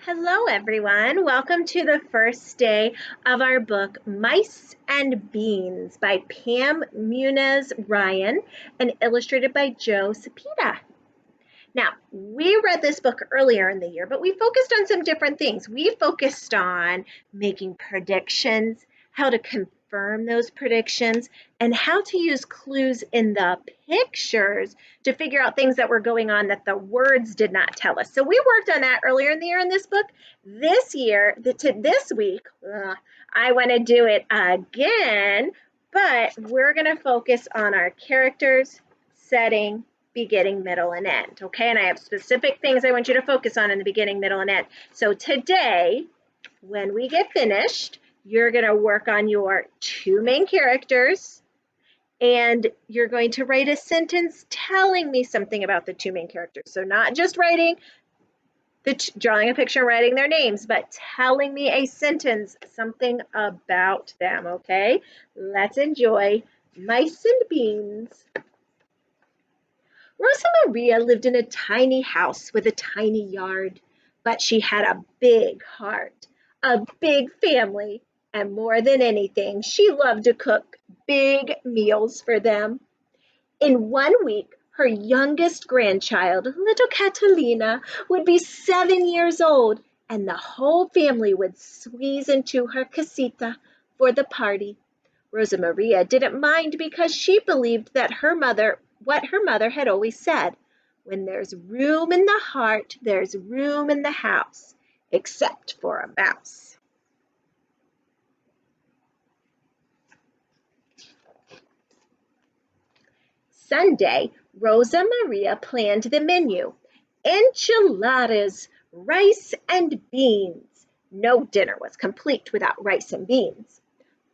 Hello, everyone. Welcome to the first day of our book, Mice and Beans by Pam Muniz Ryan and illustrated by Joe Cepeda. Now, we read this book earlier in the year, but we focused on some different things. We focused on making predictions, how to confirm those predictions, and how to use clues in the pictures to figure out things that were going on that the words did not tell us. So we worked on that earlier in the year in this book. This week, I want to do it again, but we're going to focus on our characters, setting, beginning, middle, and end, okay? And I have specific things I want you to focus on in the beginning, middle, and end. So today, when we get finished, you're going to work on your two main characters, and you're going to write a sentence telling me something about the two main characters. So not just drawing a picture and writing their names, but telling me a sentence, something about them, okay? Let's enjoy Mice and Beans. Rosa Maria lived in a tiny house with a tiny yard, but she had a big heart, a big family, and more than anything, she loved to cook big meals for them. In 1 week, her youngest grandchild, little Catalina, would be 7 years old, and the whole family would squeeze into her casita for the party. Rosa Maria didn't mind because she believed that what her mother had always said, when there's room in the heart, there's room in the house, except for a mouse. Sunday, Rosa Maria planned the menu. Enchiladas, rice and beans. No dinner was complete without rice and beans.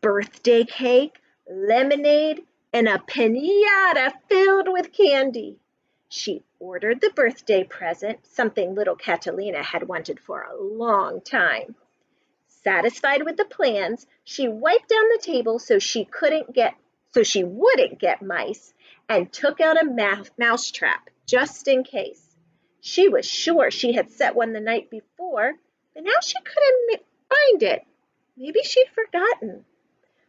Birthday cake, lemonade, and a piñata filled with candy. She ordered the birthday present, something little Catalina had wanted for a long time. Satisfied with the plans, she wiped down the table so she wouldn't get mice, and took out a mouse trap just in case. She was sure she had set one the night before, but now she couldn't find it. Maybe she'd forgotten.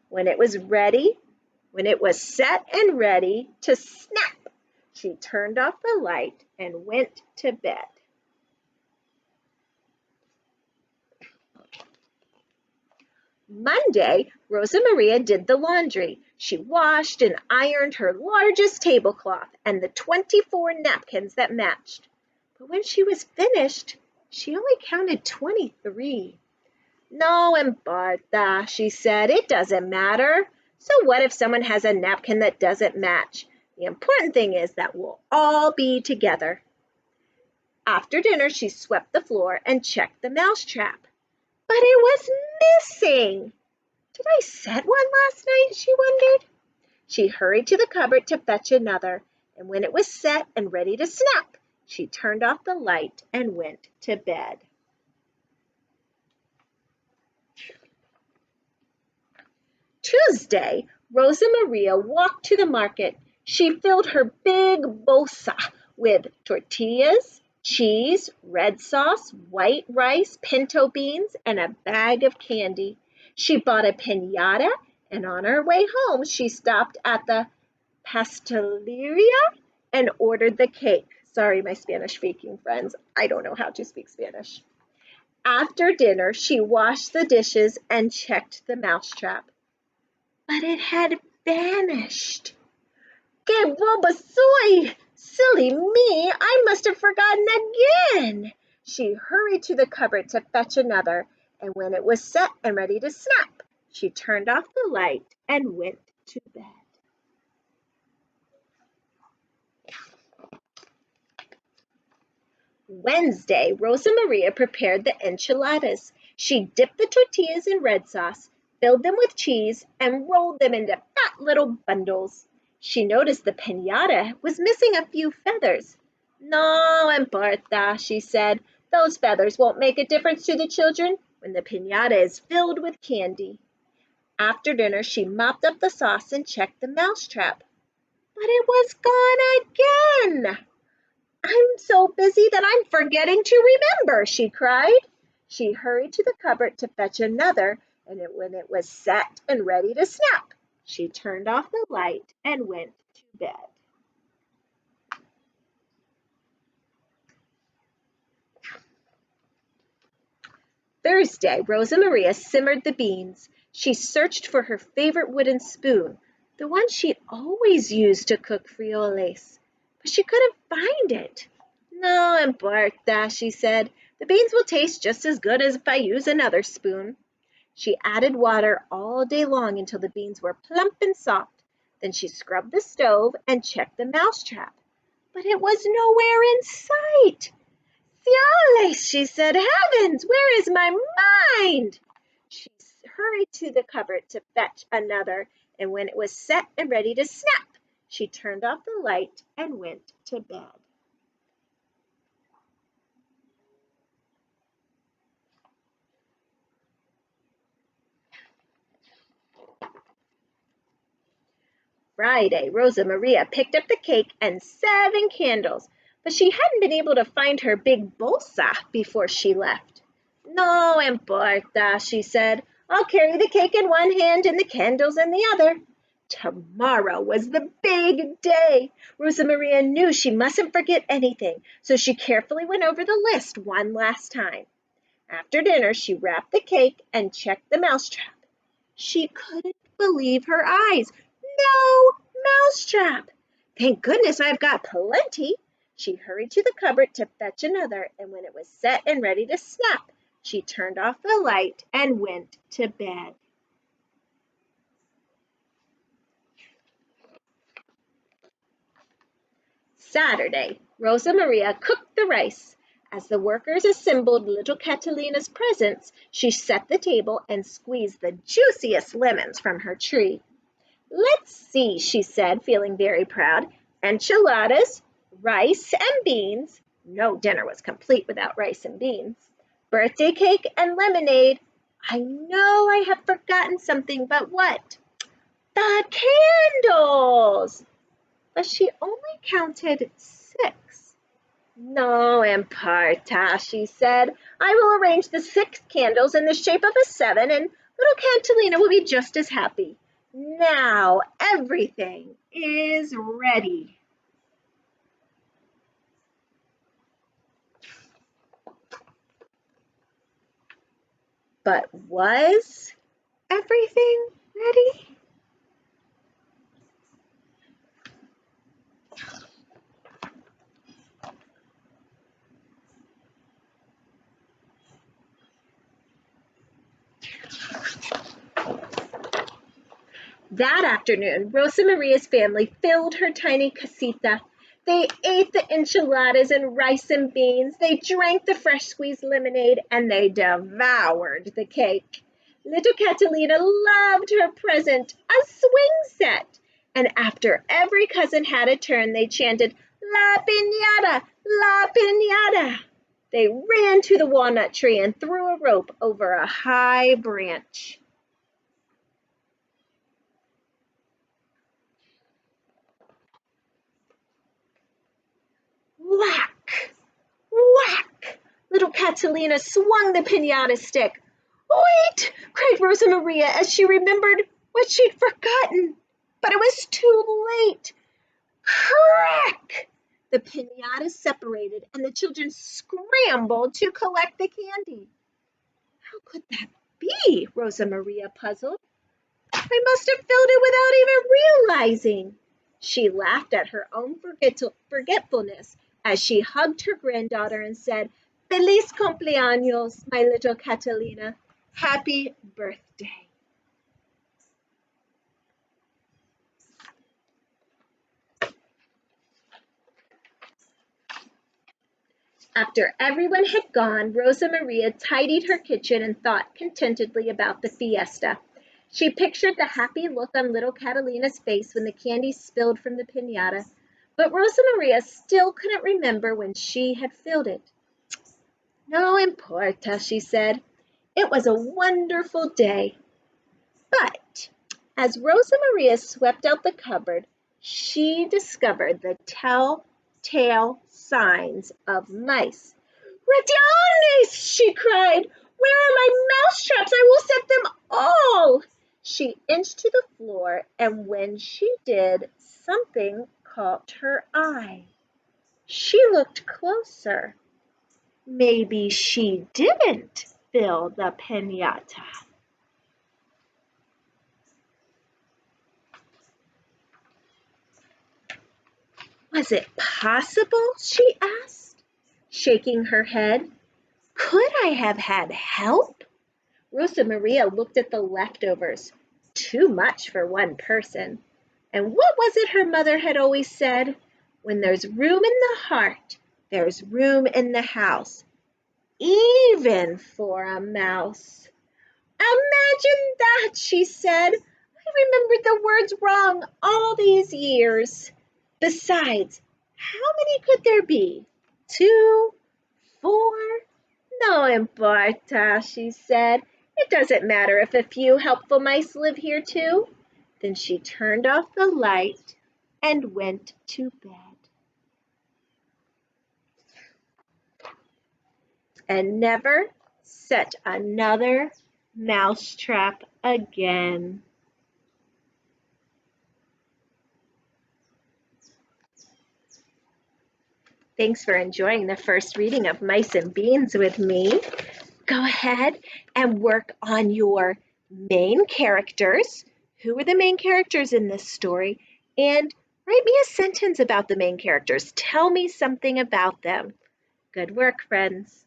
When it was set and ready to snap, she turned off the light and went to bed. Monday, Rosa Maria did the laundry. She washed and ironed her largest tablecloth and the 24 napkins that matched. But when she was finished, she only counted 23. No importa, she said, it doesn't matter. So what if someone has a napkin that doesn't match? The important thing is that we'll all be together. After dinner, she swept the floor and checked the mousetrap. But it was missing. Did I set one last night, she wondered. She hurried to the cupboard to fetch another, and when it was set and ready to snap, she turned off the light and went to bed. Tuesday, Rosa Maria walked to the market. She filled her big bolsa with tortillas, cheese, red sauce, white rice, pinto beans, and a bag of candy. She bought a piñata, and on her way home, she stopped at the pasteleria and ordered the cake. Sorry, my Spanish-speaking friends. I don't know how to speak Spanish. After dinner, she washed the dishes and checked the mousetrap. But it had vanished. Que boba soy! Silly me, I must have forgotten again. She hurried to the cupboard to fetch another, and when it was set and ready to snap, she turned off the light and went to bed. Wednesday, Rosa Maria prepared the enchiladas. She dipped the tortillas in red sauce, filled them with cheese, and rolled them into fat little bundles. She noticed the piñata was missing a few feathers. No importa, she said. Those feathers won't make a difference to the children when the piñata is filled with candy. After dinner, she mopped up the sauce and checked the mousetrap. But it was gone again. I'm so busy that I'm forgetting to remember, she cried. She hurried to the cupboard to fetch another, and when it was set and ready to snap, she turned off the light and went to bed. Thursday, Rosa Maria simmered the beans. She searched for her favorite wooden spoon, the one she always used to cook frijoles, but she couldn't find it. No importa, she said. The beans will taste just as good as if I use another spoon. She added water all day long until the beans were plump and soft. Then she scrubbed the stove and checked the mousetrap. But it was nowhere in sight. Ciales, she said. Heavens, where is my mind? She hurried to the cupboard to fetch another, and when it was set and ready to snap, she turned off the light and went to bed. Friday, Rosa Maria picked up the cake and 7 candles, but she hadn't been able to find her big bolsa before she left. No importa, she said. I'll carry the cake in one hand and the candles in the other. Tomorrow was the big day. Rosa Maria knew she mustn't forget anything, so she carefully went over the list one last time. After dinner, she wrapped the cake and checked the mousetrap. She couldn't believe her eyes. No mousetrap! Thank goodness I've got plenty. She hurried to the cupboard to fetch another, and when it was set and ready to snap, she turned off the light and went to bed. Saturday, Rosa Maria cooked the rice. As the workers assembled little Catalina's presents, she set the table and squeezed the juiciest lemons from her tree. Let's see, she said, feeling very proud. Enchiladas, rice and beans. No dinner was complete without rice and beans. Birthday cake and lemonade. I know I have forgotten something, but what? The candles! But she only counted 6. No importa, she said. I will arrange the 6 candles in the shape of a 7, and little Catalina will be just as happy. Now everything is ready. But was everything ready? That afternoon, Rosa Maria's family filled her tiny casita. They ate the enchiladas and rice and beans, they drank the fresh squeezed lemonade, and they devoured the cake. Little Catalina loved her present, a swing set. And after every cousin had a turn, they chanted, La piñata, la piñata. They ran to the walnut tree and threw a rope over a high branch. Whack! Whack! Little Catalina swung the piñata stick. Wait! Cried Rosa Maria as she remembered what she'd forgotten. But it was too late. Crack! The piñata separated and the children scrambled to collect the candy. How could that be? Rosa Maria puzzled. I must have filled it without even realizing. She laughed at her own forgetfulness as she hugged her granddaughter and said, Feliz cumpleaños, my little Catalina. Happy birthday. After everyone had gone, Rosa Maria tidied her kitchen and thought contentedly about the fiesta. She pictured the happy look on little Catalina's face when the candy spilled from the piñata, but Rosa Maria still couldn't remember when she had filled it. No importa, she said. It was a wonderful day. But as Rosa Maria swept out the cupboard, she discovered the telltale signs of mice. Ratones! She cried. She inched to the floor, and when she did, something caught her eye. She looked closer. Maybe she didn't fill the piñata. Was it possible? She asked, shaking her head. Could I have had help? Rosa Maria looked at the leftovers. Too much for one person. And what was it her mother had always said? When there's room in the heart, there's room in the house, even for a mouse. Imagine that, she said. I remembered the words wrong all these years. Besides, how many could there be? 2, 4? No importa, she said. It doesn't matter if a few helpful mice live here too. Then she turned off the light and went to bed. And never set another mousetrap again. Thanks for enjoying the first reading of Mice and Beans with me. Go ahead and work on your main characters. Who are the main characters in this story? And write me a sentence about the main characters. Tell me something about them. Good work, friends.